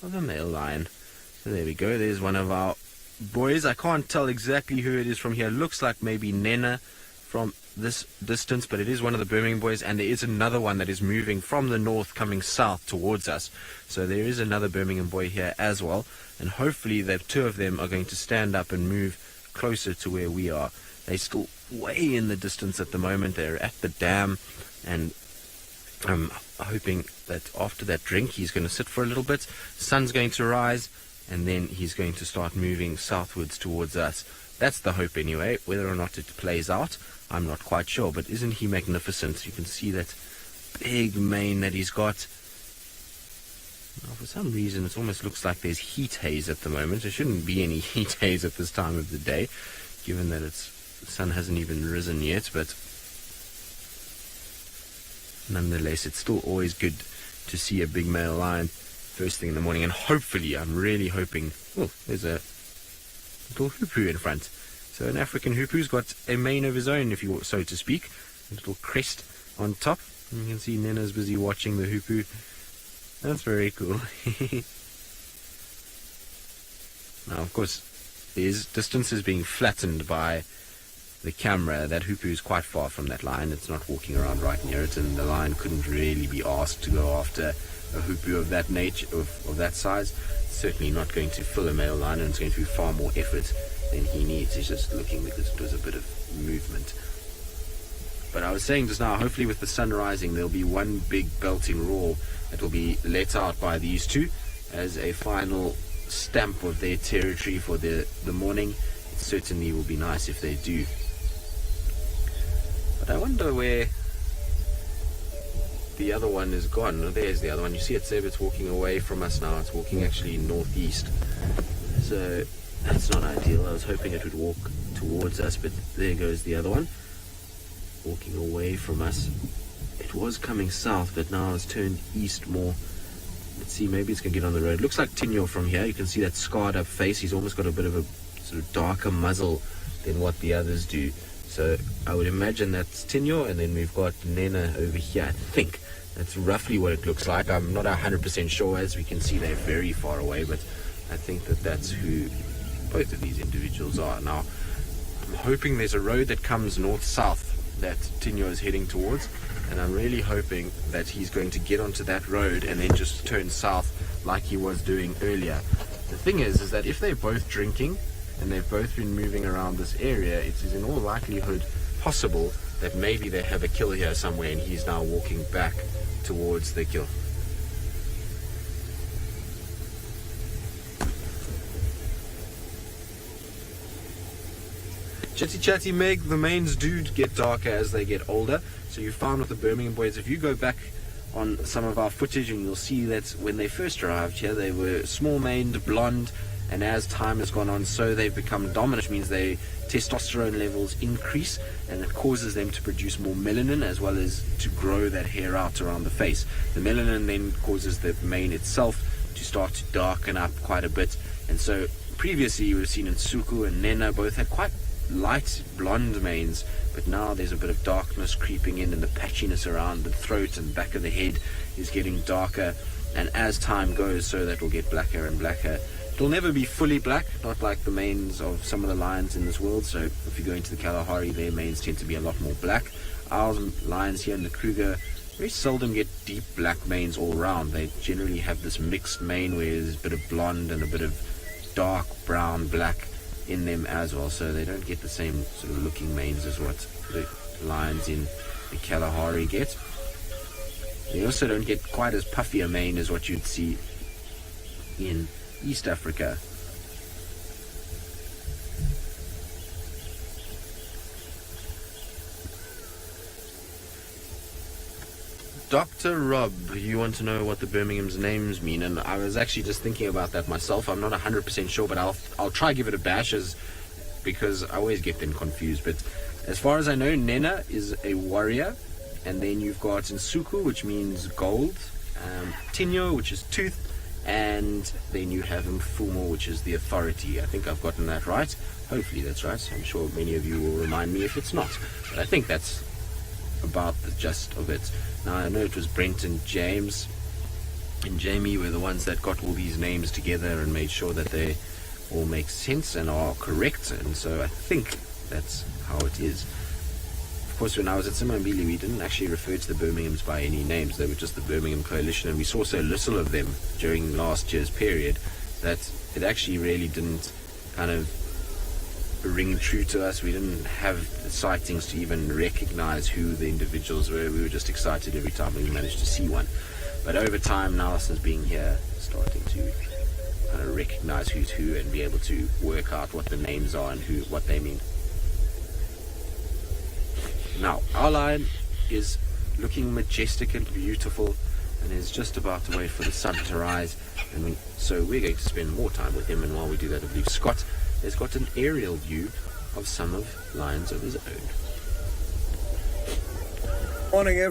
of a male lion. So there we go. There's one of our boys. I can't tell exactly who it is from here. It looks like maybe Nena from this distance, but it is one of the Birmingham boys, and there is another one that is moving from the north coming south towards us. So there is another Birmingham boy here as well, and hopefully the two of them are going to stand up and move closer to where we are. They're still way in the distance at the moment. They're at the dam, and I'm hoping that after that drink he's going to sit for a little bit. The sun's going to rise, and then he's going to start moving southwards towards us. That's the hope anyway. Whether or not it plays out, I'm not quite sure, but isn't he magnificent? You can see that big mane that he's got. Now, for some reason it almost looks like there's heat haze at the moment. There shouldn't be any heat haze at this time of the day, given that the sun hasn't even risen yet, but nonetheless it's still always good to see a big male lion first thing in the morning. And hopefully, I'm really hoping, oh, there's a little hoopoo in front. So an African hoopoo's got a mane of his own, if you so to speak. A little crest on top. And you can see Nena's busy watching the hoopoo. That's very cool. Now, of course, there's distances being flattened by the camera. That hoopoo is quite far from that lion. It's not walking around right near it, and the lion couldn't really be asked to go after a hoopoo of that nature, of that size. It's certainly not going to fill a male lion, and it's going to be far more effort than he needs. He's just looking because it was a bit of movement. But I was saying just now, hopefully with the sun rising, there'll be one big belting roar that will be let out by these two as a final stamp of their territory for the morning. It certainly will be nice if they do. But I wonder where the other one is gone. Oh, there's the other one. You see it, Seb, it's walking away from us now. It's walking actually northeast. So that's not ideal. I was hoping it would walk towards us, but there goes the other one, walking away from us. It was coming south, but now it's turned east more. Let's see, maybe it's going to get on the road. Looks like Tinyo from here. You can see that scarred up face. He's almost got a bit of a sort of darker muzzle than what the others do. So I would imagine that's Tinyo, and then we've got Nena over here. I think that's roughly what it looks like. I'm not 100% sure. As we can see, they're very far away, but I think that that's who both of these individuals are. Now, I'm hoping there's a road that comes north-south that Tinyo is heading towards, and I'm really hoping that he's going to get onto that road and then just turn south like he was doing earlier. The thing is that if they're both drinking and they've both been moving around this area, it is in all likelihood possible that maybe they have a kill here somewhere, and he's now walking back towards the kill. Chatty Meg, the manes do get darker as they get older. So you found with the Birmingham boys, if you go back on some of our footage, and you'll see that when they first arrived here, they were small-maned, blonde, and as time has gone on, so they've become dominant, which means their testosterone levels increase, and it causes them to produce more melanin, as well as to grow that hair out around the face. The melanin then causes the mane itself to start to darken up quite a bit, and so previously you would have seen Nsuku and Nena both had quite light blonde manes, but now there's a bit of darkness creeping in, and the patchiness around the throat and back of the head is getting darker, and as time goes, so that will get blacker and blacker. It'll never be fully black, not like the manes of some of the lions in this world. So if you go into the Kalahari, their manes tend to be a lot more black. Our lions here in the Kruger very seldom get deep black manes all round. They generally have this mixed mane where there's a bit of blonde and a bit of dark brown black in them as well, so they don't get the same sort of looking manes as what the lions in the Kalahari get. They also don't get quite as puffy a mane as what you'd see in East Africa. Dr. Rob, you want to know what the Birmingham's names mean, and I was actually just thinking about that myself. I'm not 100% sure, but I'll try give it a bash, because I always get them confused. But as far as I know, Nena is a warrior, and then you've got Nsuku, which means gold, Tinyo, which is tooth, and then you have Mfumo, which is the authority. I think I've gotten that right. Hopefully that's right. I'm sure many of you will remind me if it's not, but I think that's about the gist of it. Now, I know it was Brent and James and Jamie were the ones that got all these names together and made sure that they all make sense and are correct, and so I think that's how it is. Of course, when I was at Simbambili, we didn't actually refer to the Birminghams by any names. They were just the Birmingham Coalition, and we saw so little of them during last year's period that it actually really didn't kind of ring true to us. We didn't have the sightings to even recognize who the individuals were. We were just excited every time we managed to see one. But over time now, since being here, starting to kind of recognize who's who and be able to work out what the names are and what they mean. Now, our lion is looking majestic and beautiful and is just about to wait for the sun to rise, and so we're going to spend more time with him. And while we do that, I believe Scott has got an aerial view of some of lions of his own. Morning, everyone.